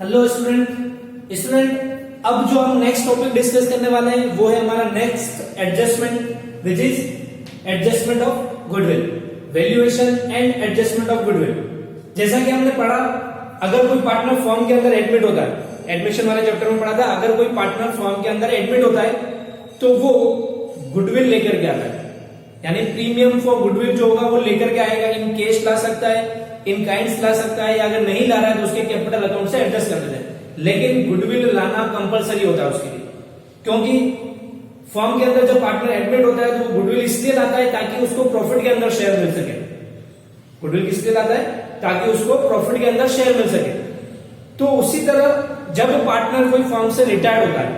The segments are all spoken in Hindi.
हेलो स्टूडेंट, अब जो हम नेक्स्ट टॉपिक डिस्कस करने वाले हैं वो है हमारा next adjustment, which is adjustment of goodwill, valuation and adjustment of goodwill. जैसा कि हमने पढ़ा, अगर कोई पार्टनर फर्म के अंदर एडमिट होता है, एडमिशन वाले चैप्टर में पढ़ा था, अगर कोई पार्टनर फर्म के अंदर एडमिट होता है तो वो गुडविल लेकर के आता है, यानी प्रीमियम फॉर गुडविल जो होगा वो लेकर के आएगा। इन कैश ला सकता है, इन काइंड्स ला सकता है, या अगर नहीं ला रहा है तो उसके कैपिटल अकाउंट से एडजस्ट कर देते हैं। लेकिन गुडविल लाना कंपलसरी होता है उसके लिए, क्योंकि फर्म के अंदर जब पार्टनर एडमिट होता है तो वो गुडविल इसलिए लाता है ताकि उसको प्रॉफिट के अंदर शेयर मिल सके। गुडविल किस लिए लाता है? ताकि उसको प्रॉफिट के अंदर शेयर मिल सके। तो उसी तरह जब पार्टनर कोई फर्म से रिटायर्ड होता है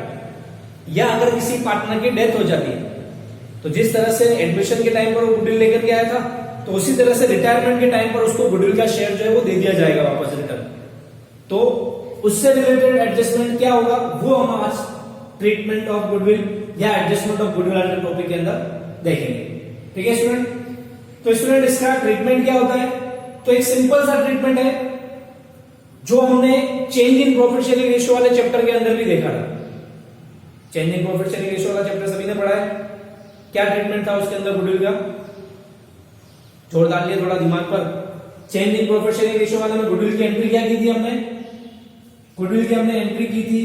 या अगर किसी पार्टनर की डेथ हो जाती है, तो जिस तरह से एडमिशन के टाइम पर वो गुडविल लेकर के आया था, तो उसी तरह से रिटायरमेंट के टाइम पर उसको गुडविल का शेयर जो है वो दे दिया जाएगा वापस रिटर्न। तो उससे रिलेटेड एडजस्टमेंट क्या होगा वो हम आज ट्रीटमेंट ऑफ गुडविल या एडजस्टमेंट ऑफ गुडविल वाले टॉपिक के अंदर देखेंगे। ठीक है स्टूडेंट? तो स्टूडेंट इसका ट्रीटमेंट क्या होता है? तो एक सिंपल सा ट्रीटमेंट है जो हमने change in profit sharing ratio वाले चैप्टर के अंदर भी देखा था। Change in profit sharing ratio वाला चैप्टर सभी ने पढ़ा है। क्या ट्रीटमेंट था उसके अंदर गुडविल का? जोर डाल लिया थोड़ा दिमाग पर। Change in profit sharing ratio वाले में गुडविल की एंट्री क्या की थी हमने? गुडविल की हमने एंट्री की थी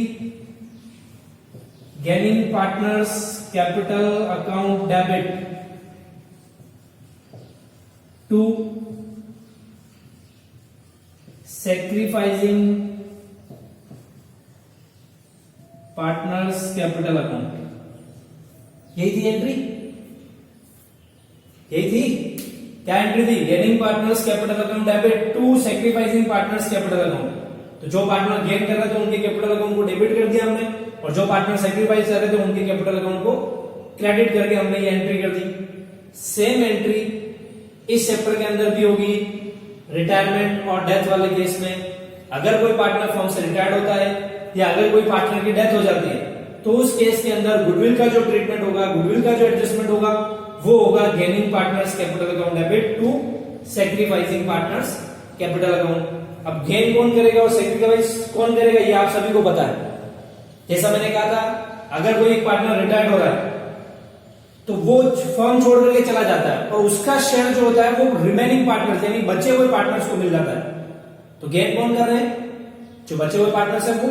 gaining partners capital account debit to sacrificing partners capital account. यही थी एंट्री, यही थी। क्या एंट्री थी? Gaining partners capital account debit to sacrificing partners capital account. तो जो पार्टनर गेन कर रहे थे उनके कैपिटल अकाउंट को डेबिट कर दिया हमने, और जो पार्टनर सैक्रिफाइस कर रहे थे उनके कैपिटल अकाउंट को क्रेडिट करके हमने ये एंट्री कर दी। सेम एंट्री इस चैप्टर के अंदर भी होगी रिटायरमेंट और डेथ वाले केस में। अगर कोई पार्टनर फर्म से रिटायर्ड होता है या अगर कोई पार्टनर की डेथ हो जाती है तो उस केस के अंदर गुडविल का जो ट्रीटमेंट होगा, गुडविल का जो एडजस्टमेंट होगा वो होगा gaining partners capital account debit to sacrificing partners capital account. अब गेन कौन करेगा और सैक्रिफाइस कौन करेगा ये आप सभी को पता है। जैसा मैंने कहा था, अगर कोई एक पार्टनर रिटायर्ड हो रहा है तो वो फर्म छोड़ करके चला जाता है और उसका शेयर जो होता है वो रिमेनिंग पार्टनर्स यानी बचे हुए पार्टनर्स को मिल जाता है। तो गेन कौन कर रहे हैं? जो बचे हुए पार्टनर्स है वो,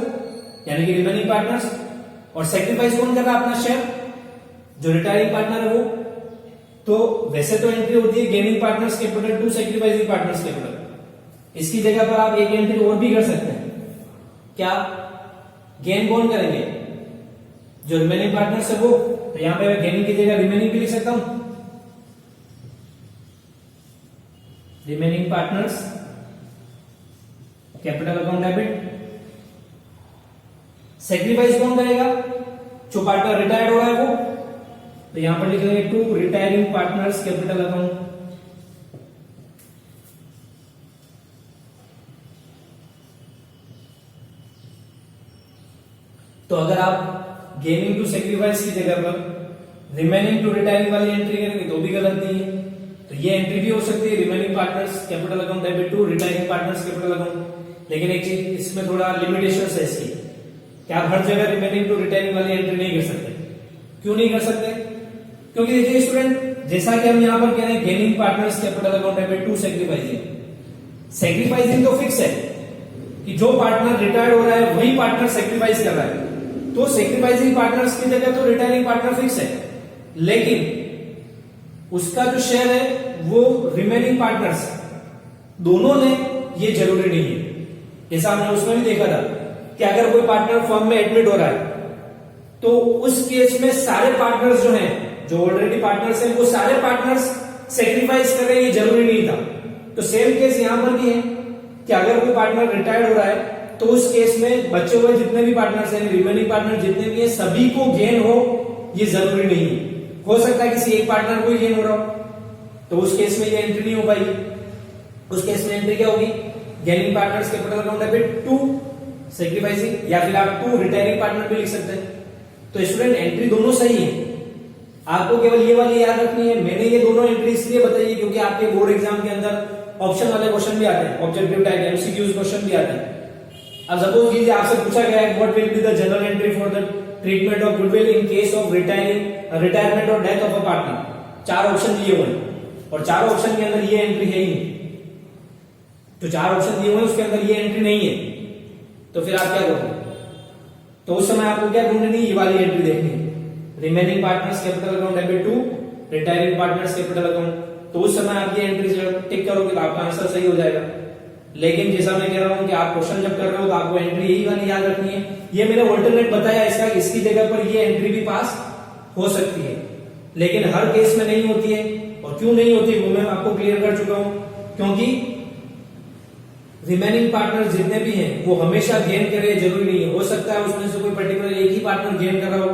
यानी कि रिमेनिंग पार्टनर्स। और सैक्रिफाइस कौन कर रहा है? अपना शेयर, जो रिटायरिंग पार्टनर है वो। तो वैसे तो एंट्री होती है gaining partners capital to sacrificing partners capital. इसकी जगह पर आप एक एंट्री और भी कर सकते हैं। क्या? गेन कौन करेंगे? जो रिमेनिंग पार्टनर्स है वो। तो यहां पे गेनिंग की जगह रिमेनिंग भी लिख सकता हूं, remaining partners capital account debit. Sacrifice कौन करेगा? जो पार्टनर रिटायर्ड हो रहा है वो। तो यहां पर लिख देंगे to retiring partners capital account. तो अगर आप गेनिंग टू सैक्रिफाइस की जगह पर रिमेनिंग टू रिटायरिंग वाली एंट्री करेंगे तो भी गलत नहीं है। तो ये एंट्री भी हो सकती है remaining partners capital account debit to retiring partners capital account. लेकिन एक चीज इसमें थोड़ा लिमिटेशंस है इसकी, क्या आप हर जगह रिमेनिंग टू रिटायरिंग वाली एंट्री नहीं कर सकते। क्यों नहीं कर सकते? क्योंकि देखिए स्टूडेंट, जैसा कि हम यहां पर कह रहे हैं gaining partners capital account debit to sacrificing. Sacrificing तो फिक्स है कि जो पार्टनर रिटायर्ड हो रहा है वही पार्टनर सैक्रिफाइस कर रहा है, तो सैक्रिफाइसिंग पार्टनर्स की जगह तो रिटायरिंग पार्टनर फिक्स है। लेकिन उसका जो शेयर है वो रिमेनिंग पार्टनर्स दोनों ने, ये जरूरी नहीं है। जैसा हमने उसमें भी देखा था कि अगर कोई पार्टनर फर्म में एडमिट हो रहा है तो उस केस में सारे पार्टनर्स जो हैं, जो ऑलरेडी पार्टनर्स हैं, वो सारे पार्टनर्स सैक्रिफाइस कर रहे हैं, ये जरूरी नहीं था। तो सेम केस यहां पर भी है कि अगर कोई पार्टनर रिटायर्ड हो रहा है तो उस केस में बचे हुए जितने भी पार्टनर्स हैं, रिमेनिंग पार्टनर जितने भी हैं, सभी को गेन हो ये जरूरी नहीं है। हो सकता है किसी एक पार्टनर को ही गेन हो रहा हो, तो उस केस में ये एंट्री नहीं हो पाएगी। उस केस में एंट्री क्या होगी? Gaining partners capital account debit to sacrificing, या फिर आप टू रिटायरिंग पार्टनर भी लिख सकते हैं। तो स्टूडेंट एंट्री दोनों सही है, आपको केवल ये वाली याद रखनी है। मैंने ये दोनों एंट्री इसलिए बताई क्योंकि आपके बोर्ड एग्जाम के अंदर ऑप्शन वाले क्वेश्चन भी आते हैं, ऑब्जेक्टिव टाइप एमसीक्यूज क्वेश्चन भी आते हैं। अब सपोज कीजिए आपसे पूछा गया है what will be the general entry for the treatment of goodwill in case of retirement और death of a partner. 4 option दिए हुए हैं और 4 ऑप्शन के अंदर ये एंट्री है ही नहीं। जो 4 ऑप्शन दिए हुए हैं उसके अंदर ये एंट्री नहीं है, तो फिर आप क्या करोगे? तो उस समय आपको क्या ढूंढनी, ये वाली एंट्री देखनी है, remaining partners capital account debit to retiring partners capital account. तो उस समय आप ये एंट्री टिक करोगे तो आपका आंसर सही हो जाएगा। लेकिन जैसा मैं कह रहा हूं कि आप क्वेश्चन जब कर रहे हो तो आपको एंट्री यही वाली याद रखनी है। ये मैंने ऑल्टरनेट बताया इसका, इसकी जगह पर ये एंट्री भी पास हो सकती है, लेकिन हर केस में नहीं होती है। और क्यों नहीं होती वो मैं आपको क्लियर कर चुका हूं, क्योंकि रिमेनिंग पार्टनर जितने भी हैं वो हमेशा गेन करे जरूरी नहीं है। हो सकता है उसमें से कोई पर्टिकुलर एक ही पार्टनर गेन कर रहा हो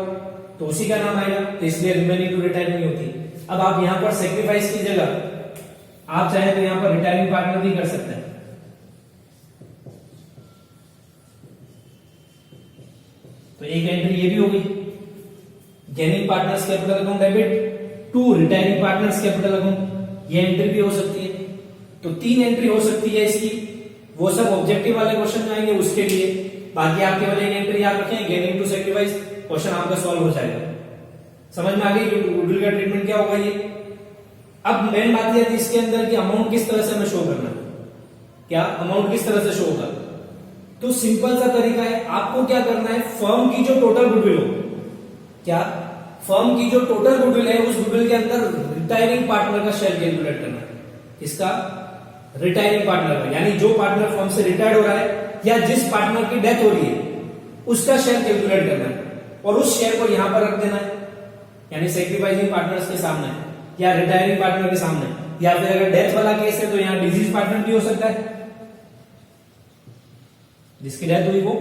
तो उसी का नाम आएगा, तो इसलिए रिमेनिंग टू रिटायर नहीं होती। अब आप यहां पर सेक्रीफाइस की जगह आप चाहे तो यहां पर रिटायरिंग पार्टनर भी कर सकते हैं। तो एक एंट्री ये भी होगी, gaining partners capital account debit to retiring partners capital account, ये एंट्री भी हो सकती है। तो 3 एंट्री हो सकती है इसकी, वो सब ऑब्जेक्टिव वाले क्वेश्चन आएंगे उसके लिए। बाकी आप केवल एक एंट्री याद रखें, गेनिंग टू सेक्रीफाइस, क्वेश्चन आपका सॉल्व हो जाएगा। समझ में आ गई गुडविल का ट्रीटमेंट क्या होगा ये। अब मेन बात यह थी इसके अंदर कि अमाउंट किस तरह से हमें शो करना है, क्या अमाउंट किस तरह से शो होगा। तो सिंपल सा तरीका है, आपको क्या करना है, फर्म की जो टोटल गुडविल हो, क्या फर्म की जो टोटल गुडविल है उस गुडविल के अंदर रिटायरिंग पार्टनर का शेयर कैलकुलेट करना है। किसका? रिटायरिंग पार्टनर का, यानी जो पार्टनर फर्म से रिटायर्ड हो रहा है या जिस पार्टनर की डेथ हो रही है उसका शेयर कैलकुलेट करना है और उस शेयर को यहां पर रख देना है, यानी सेक्रीफाइसिंग पार्टनर्स के सामने या रिटायरिंग पार्टनर के सामने, या फिर अगर डेथ वाला केस है तो यहां डिजीज पार्टनर भी हो सकता है, जिसकी डेथ हुई वो।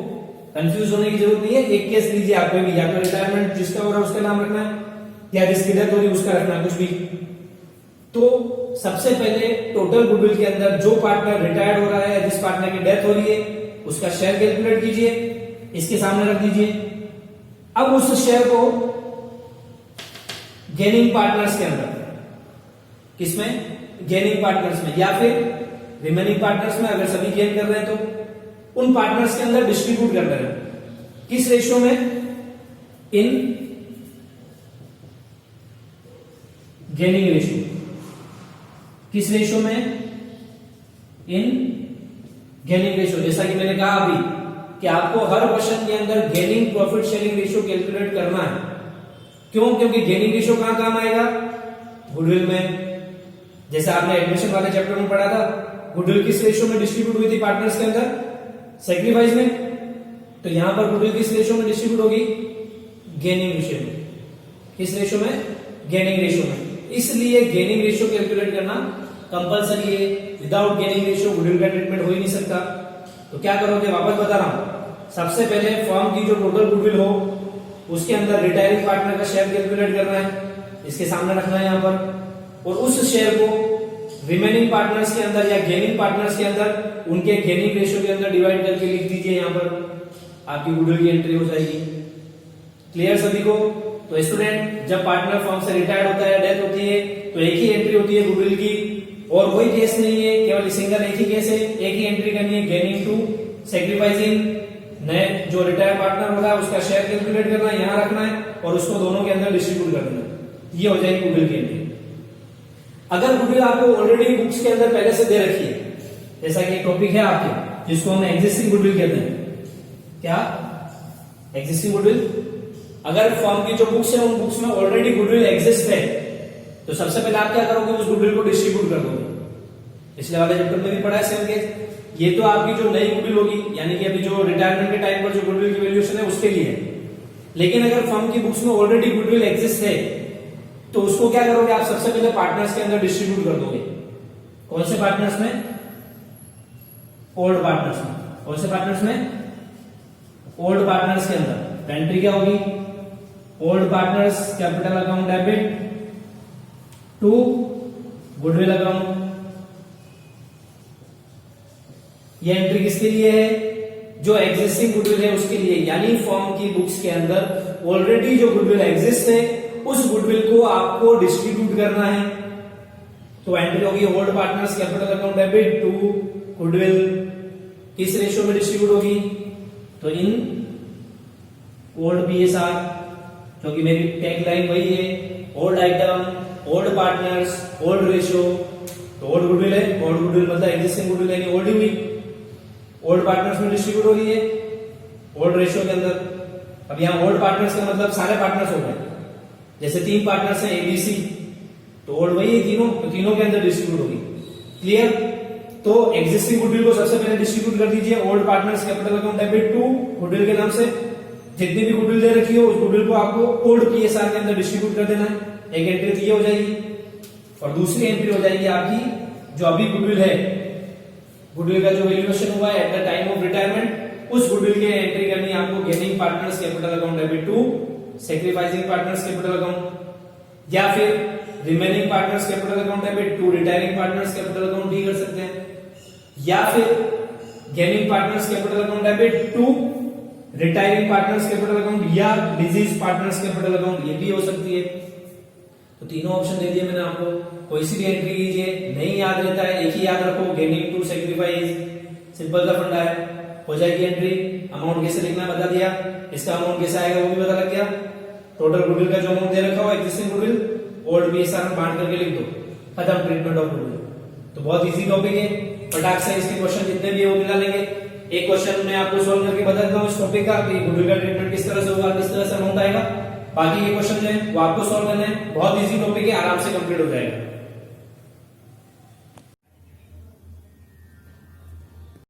कंफ्यूज होने की जरूरत नहीं है, एक केस लीजिए आप कोई भी, या तो रिटायरमेंट जिसका हो रहा है उसका नाम रखना है या जिसकी डेथ हो रही है उसका रखना है, कुछ भी। तो सबसे पहले टोटल गुडविल के अंदर जो पार्टनर रिटायर्ड हो रहा है या जिस पार्टनर की डेथ हो रही है उसका शेयर कैलकुलेट कीजिए, इसके सामने रख दीजिए। अब उस शेयर को गेनिंग पार्टनर्स के अंदर, किसमें? गेनिंग पार्टनर्स में, या फिर रिमेनिंग पार्टनर्स में, अगर सभी गेन कर रहे हैं तो उन पार्टनर्स के अंदर डिस्ट्रीब्यूट कर रहे हैं। किस रेशियो में? In gaining ratio. किस रेशियो में? In gaining ratio. जैसा कि मैंने कहा अभी कि आपको हर क्वेश्चन के अंदर gaining profit sharing ratio calculate करना है। क्यों? क्योंकि गेनिंग रेशियो कहां काम आएगा? गुडविल में। जैसे आपने एडमिशन वाले चैप्टर में पढ़ा था, गुडविल किस रेशियो में डिस्ट्रीब्यूट हुई थी पार्टनर्स के अंदर? सेक्रीफाइस में। तो यहां पर गुडविल किस रेशियो में डिस्ट्रीब्यूट होगी? गेनिंग रेशियो में। किस रेशियो में? गेनिंग रेशियो में। इसलिए गेनिंग रेशियो कैलकुलेट करना कंपलसरी है। विदाउट गेनिंग रेशियो गुडविल का ट्रीटमेंट हो ही नहीं सकता। तो क्या करोगे? वापस बता रहा हूं, सबसे पहले फर्म की जो टोटल गुडविल हो उसके अंदर रिटायरिंग पार्टनर का शेयर कैलकुलेट करना है, इसके सामने रखना है यहां पर, और उस शेयर को रिमेनिंग पार्टनर्स के अंदर या गेनिंग पार्टनर्स के अंदर उनके गेनिंग रेशियो के अंदर डिवाइड करके लिख दीजिए, यहां पर आपकी गुडविल की एंट्री हो जाएगी। क्लियर सभी को? तो स्टूडेंट, जब पार्टनर फर्म से रिटायर्ड होता है, डेथ होती है, तो एक ही एंट्री होती है गुडविल की, और कोई केस नहीं है, केवल सिंगल एक ही केस है, एक ही एंट्री करनी है, गेनिंग टू सेक्रीफाइसिंग। नए जो रिटायर पार्टनर होगा उसका शेयर कैलकुलेट करना है, यहां रखना है और उसको दोनों के अंदर डिस्ट्रीब्यूट कर देना। ये हो जाएगी गुडविल की एंट्री। अगर गुडविल आपको ऑलरेडी बुक्स के अंदर पहले से दे रखी है, जैसा कि एक टॉपिक है आपके जिसको हम एग्जिस्टिंग गुडविल कहते हैं, क्या? Existing goodwill. अगर फर्म की जो बुक्स है उन बुक्स में ऑलरेडी गुडविल एग्जिस्ट है तो सबसे पहले आप क्या करोगे? उस गुडविल को डिस्ट्रीब्यूट कर दोगे। पिछले वाले चैप्टर में भी पढ़ा है सेम केस। ये तो आपकी जो नई गुडविल होगी, यानी कि अभी जो रिटायरमेंट के टाइम पर जो गुडविल की वैल्यूएशन है उसके लिए है। लेकिन अगर फर्म की बुक्स में ऑलरेडी गुडविल एग्जिस्ट है तो उसको क्या करोगे? आप सबसे पहले पार्टनर्स के अंदर डिस्ट्रीब्यूट कर दोगे। कौन से पार्टनर्स में? ओल्ड पार्टनर्स में। कौन से पार्टनर्स में? ओल्ड पार्टनर्स के अंदर। एंट्री क्या होगी? Old partners capital account debit to goodwill account. ये एंट्री किसके लिए है? जो एग्जिस्टिंग गुडविल है उसके लिए, यानी फर्म की बुक्स के अंदर ऑलरेडी जो गुडविल एग्जिस्ट है उस गुडविल को आपको डिस्ट्रीब्यूट करना है। तो एंट्री होगी old partners capital account debit to goodwill. किस रेशियो में डिस्ट्रीब्यूट होगी? तो इन ओल्ड पीएसआर, जो कि मेरी टैग लाइन वही है, old item, old partners, old ratio. तो ओल्ड गुडविल है, ओल्ड गुडविल मतलब एग्जिस्टिंग गुडविल यानी ओल्ड हुई, ओल्ड पार्टनर्स में डिस्ट्रीब्यूट हो रही है ओल्ड रेशियो के अंदर। अब यहाँ ओल्ड पार्टनर्स का मतलब सारे पार्टनर्स हो गए, जैसे 3 पार्टनर्स हैं एबीसी, तो ओल्ड वही है तीनों, तो तीनों के अंदर डिस्ट्रीब्यूट होगी। क्लियर? तो एग्जिस्टिंग गुडविल को सबसे पहले डिस्ट्रीब्यूट कर दीजिए old partners capital account debit to goodwill के नाम से। जितनी भी गुडविल दे रखी हो उस गुडविल को आपको ओल्ड पीएसआर के अंदर डिस्ट्रीब्यूट कर देना है। एक एंट्री तो ये हो जाएगी, और दूसरी एंट्री हो जाएगी आपकी जो अभी गुडविल है, गुडविल का जो वैल्यूएशन हुआ है at the time of retirement, उस गुडविल की एंट्री करनी है आपको gaining partners capital account debit to sacrificing partners capital account, या फिर remaining partners capital account debit to retiring partners capital account भी कर सकते हैं, या फिर gaining partners capital account debit to retiring partners capital account, या डिजीज पार्टनर्स कैपिटल अकाउंट, ये भी हो सकती है। तो तीनों ऑप्शन दे दिए मैंने आपको, कोई सी भी एंट्री कीजिए, नहीं याद रहता है एक ही याद रखो, गेनिंग टू सैक्रिफाइस, सिंपल सा फंडा है, हो जाएगी एंट्री। अमाउंट कैसे लिखना बता दिया, इसका अमाउंट कैसे आएगा वो भी पता लग गया। टोटल गुडविल का जो अमाउंट दे रखा हो एग्जिस्टिंग गुडविल ओल्ड पीएसआर में बांट करके लिख दो, खत्म ट्रीटमेंट ऑफ गुडविल। तो बहुत इजी टॉपिक है, फटाक से इसके क्वेश्चन जितने भी है वो निकाल लेंगे। एक क्वेश्चन मैं आपको सॉल्व करके बता देता हूँ इस टॉपिक का कि गुडविल का ट्रीटमेंट किस तरह से होगा, किस तरह से अमाउंट आएगा। बाकी ये क्वेश्चन जो है वो आपको सॉल्व करना है, बहुत इजी टॉपिक है, आराम से कंप्लीट हो जाएगा।